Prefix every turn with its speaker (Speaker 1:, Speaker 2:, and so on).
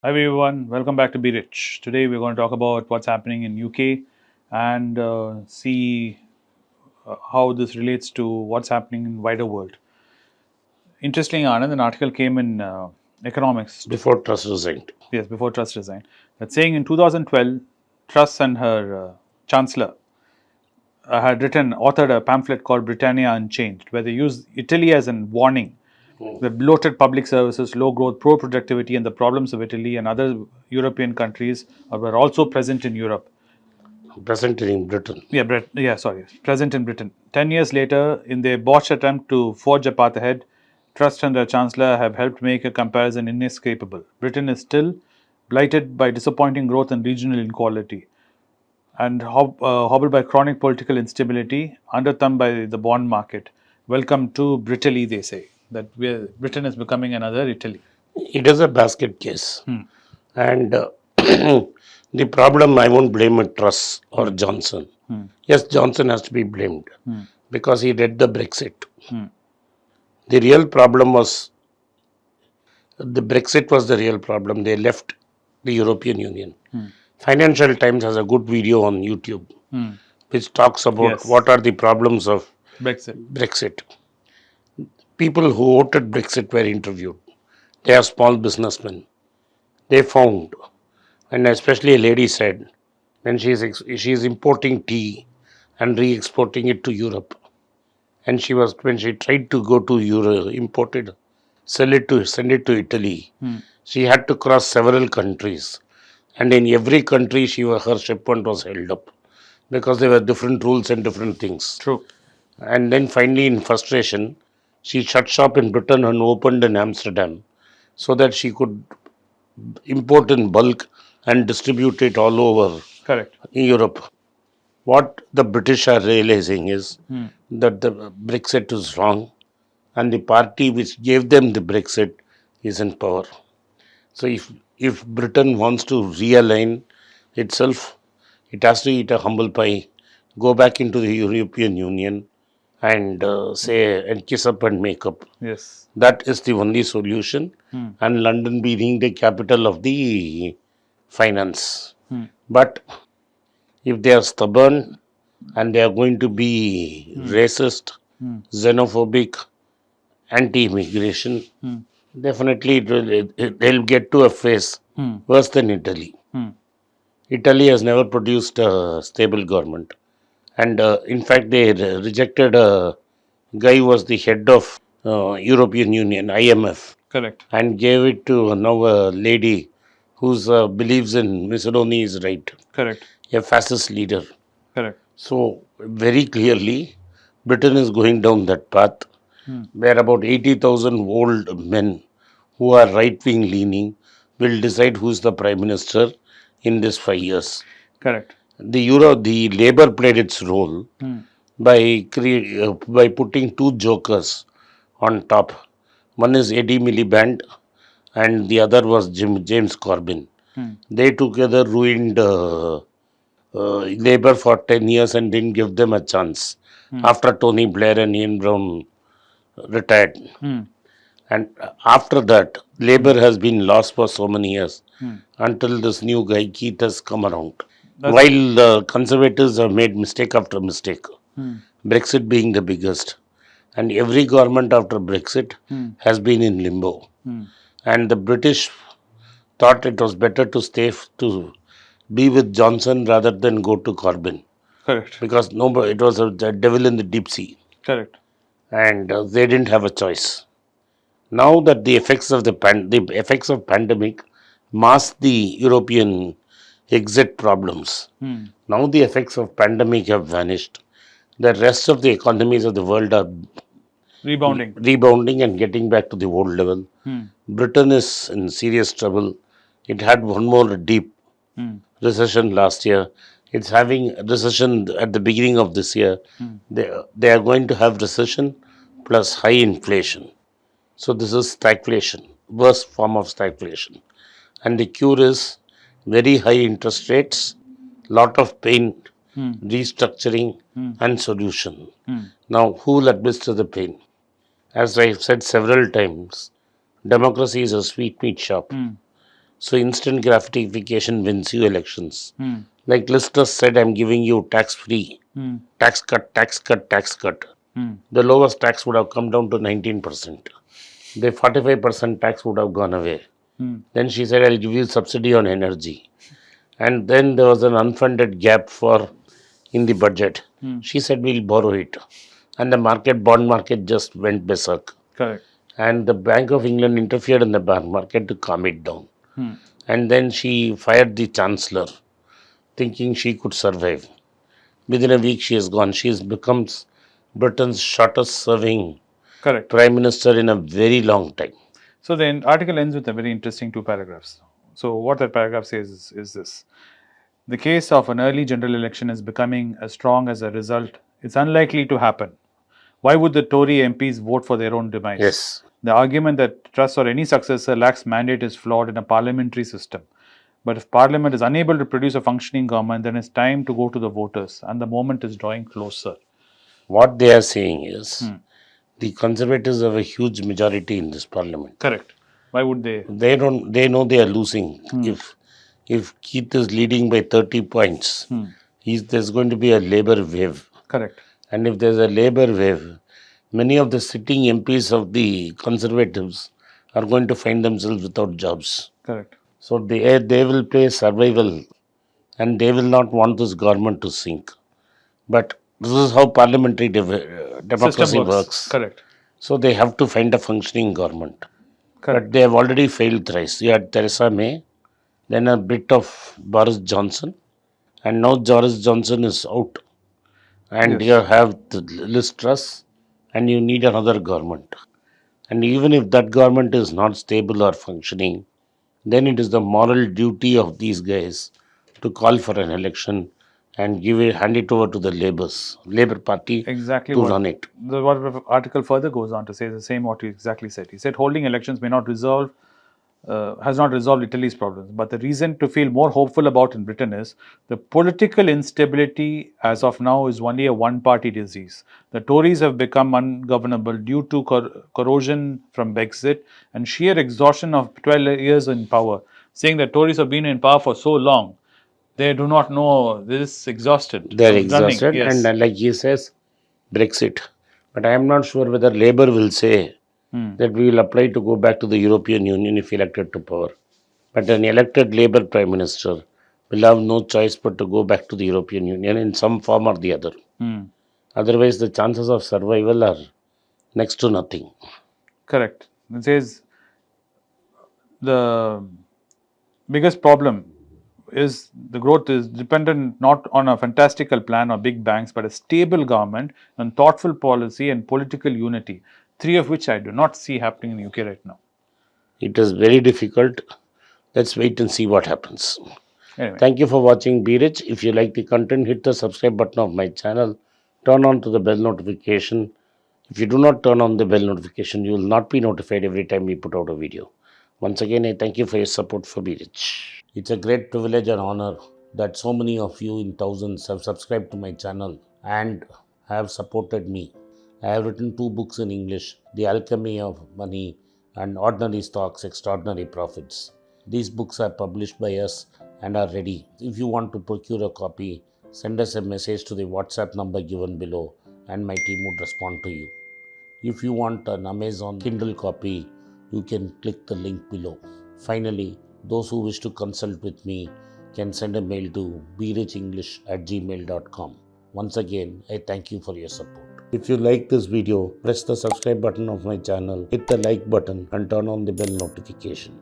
Speaker 1: Hi everyone, welcome back to Be Rich. Today we're going to talk about what's happening in UK and see how this relates to what's happening in wider world. Interestingly, Anand, an article came in Economist,
Speaker 2: Before Truss resigned.
Speaker 1: yes, before Truss resigned, that saying in 2012, Truss and her chancellor had authored a pamphlet called Britannia Unchanged, where they used Italy as a warning. The bloated public services, low growth, poor productivity, and the problems of Italy and other European countries were also present in Europe.
Speaker 2: Present in Britain.
Speaker 1: Present in Britain. 10 years later, in their botched attempt to forge a path ahead, Trust and their Chancellor have helped make a comparison inescapable. Britain is still blighted by disappointing growth and regional inequality, and hobbled by chronic political instability, underthumbed by the bond market. Welcome to Britaly, they say. Britain is becoming another Italy.
Speaker 2: It is a basket case. And the problem, I won't blame it Truss or Johnson. Yes, Johnson has to be blamed because he did the Brexit. The real problem was the Brexit was the real problem. They left the European Union. Financial Times has a good video on YouTube which talks about
Speaker 1: Yes.
Speaker 2: what are the problems of
Speaker 1: Brexit.
Speaker 2: Brexit. People who voted Brexit were interviewed. They are small businessmen. They found, and especially a lady said, when she's importing tea and re-exporting it to Europe, and when she tried to go to Europe, imported, send it to Italy, she had to cross several countries, and in every country her shipment was held up because there were different rules and different things.
Speaker 1: True.
Speaker 2: And then finally, in frustration, she shut shop in Britain and opened in Amsterdam so that she could import in bulk and distribute it all over
Speaker 1: Correct.
Speaker 2: Europe. What the British are realizing is that the Brexit is wrong and the party which gave them the Brexit is in power. So if Britain wants to realign itself, it has to eat a humble pie, go back into the European Union and say and kiss up and make up.
Speaker 1: Yes.
Speaker 2: That is the only solution. And London being the capital of the finance. But if they are stubborn and they are going to be racist, xenophobic, anti-immigration, definitely they'll get to a phase worse than Italy. Italy has never produced a stable government. And in fact, they rejected a guy who was the head of European Union, IMF,
Speaker 1: Correct.
Speaker 2: and gave it to now a lady who believes in Mussolini is right,
Speaker 1: Correct.
Speaker 2: a fascist leader.
Speaker 1: Correct.
Speaker 2: So very clearly, Britain is going down that path where about 80,000 old men who are right-wing leaning will decide who's the prime minister in this 5 years.
Speaker 1: Correct.
Speaker 2: The Labour played its role by putting two jokers on top. One is Eddie Miliband, and the other was James Corbyn. They together ruined Labour for 10 years and didn't give them a chance after Tony Blair and Ian Brown retired. And after that, Labour has been lost for so many years until this new guy, Keith, has come around.
Speaker 1: That's
Speaker 2: While the Conservatives have made mistake after mistake, Brexit being the biggest, and every government after Brexit has been in limbo. And the British thought it was better to to be with Johnson rather than go to Corbyn
Speaker 1: correct.
Speaker 2: because nobody, it was the devil in the deep sea,
Speaker 1: Correct.
Speaker 2: and they didn't have a choice. Now that the effects of pandemic mask the European exit problems, now the effects of pandemic have vanished. The rest of the economies of the world are
Speaker 1: Rebounding.
Speaker 2: rebounding and getting back to the old level. Britain is in serious trouble. It had one more deep recession last year. It's having a recession at the beginning of this year. They are going to have recession plus high inflation. So this is stagflation, worst form of stagflation. And the cure is very high interest rates, lot of pain, restructuring, and solution. Now, who will administer the pain? As I've said several times, democracy is a sweetmeat shop. So instant gratification wins you elections. Like Lister said, I'm giving you tax free, tax cut, tax cut, tax cut. The lowest tax would have come down to 19%. The 45% tax would have gone away. Then she said, I'll give you subsidy on energy. And then there was an unfunded gap for in the budget. She said, we'll borrow it. And the bond market just went berserk.
Speaker 1: Correct.
Speaker 2: And the Bank of England interfered in the bond market to calm it down. And then she fired the chancellor, thinking she could survive. Within a week, she is gone. She has become Britain's shortest serving
Speaker 1: Correct.
Speaker 2: prime minister in a very long time.
Speaker 1: So the article ends with a very interesting 2 paragraphs. So what that paragraph says is this. The case of an early general election is becoming as strong as a result. It's unlikely to happen. Why would the Tory MPs vote for their own demise?
Speaker 2: Yes.
Speaker 1: The argument that Truss or any successor lacks mandate is flawed in a parliamentary system. But if Parliament is unable to produce a functioning government, then it's time to go to the voters, and the moment is drawing closer.
Speaker 2: What they are saying is the Conservatives have a huge majority in this Parliament.
Speaker 1: Correct. Why would they?
Speaker 2: They know they are losing. If Keith is leading by 30 points, there's going to be a Labour wave.
Speaker 1: Correct.
Speaker 2: And if there's a Labour wave, many of the sitting MPs of the Conservatives are going to find themselves without jobs.
Speaker 1: Correct.
Speaker 2: So they will play survival, and they will not want this government to sink. But this is how parliamentary democracy
Speaker 1: System
Speaker 2: works.
Speaker 1: Correct.
Speaker 2: So they have to find a functioning government.
Speaker 1: Correct.
Speaker 2: But they have already failed thrice. You had Theresa May, then a bit of Boris Johnson, and now Boris Johnson is out. And you have the Liz Truss, and you need another government. And even if that government is not stable or functioning, then it is the moral duty of these guys to call for an election and hand it over to the Labour Party
Speaker 1: Exactly
Speaker 2: to
Speaker 1: what
Speaker 2: run it.
Speaker 1: The article further goes on to say the same what you exactly said. He said holding elections has not resolved Italy's problems, but the reason to feel more hopeful about in Britain is the political instability as of now is only a one-party disease. The Tories have become ungovernable due to corrosion from Brexit and sheer exhaustion of 12 years in power. Saying that Tories have been in power for so long, they do not know, this exhausted.
Speaker 2: They're
Speaker 1: So
Speaker 2: exhausted,
Speaker 1: yes.
Speaker 2: and like he says, Brexit. But I am not sure whether Labour will say that we will apply to go back to the European Union if elected to power. But an elected Labour Prime Minister will have no choice but to go back to the European Union in some form or the other. Otherwise, the chances of survival are next to nothing.
Speaker 1: Correct. It says the biggest problem is the growth is dependent not on a fantastical plan or big banks, but a stable government and thoughtful policy and political unity, 3 of which I do not see happening in the UK right now.
Speaker 2: It is very difficult. Let's wait and see what happens.
Speaker 1: Anyway.
Speaker 2: Thank you for watching Be Rich. If you like the content, hit the subscribe button of my channel. Turn on to the bell notification. If you do not turn on the bell notification, you will not be notified every time we put out a video. Once again, I thank you for your support for Be Rich. It's a great privilege and honor that so many of you in thousands have subscribed to my channel and have supported me. I have written 2 books in English, The Alchemy of Money and Ordinary Stocks, Extraordinary Profits. These books are published by us and are ready. If you want to procure a copy, send us a message to the WhatsApp number given below and my team would respond to you. If you want an Amazon Kindle copy, you can click the link below. Finally, those who wish to consult with me can send a mail to berichenglish@gmail.com. Once again, I thank you for your support. If you like this video, press the subscribe button of my channel, hit the like button and turn on the bell notification.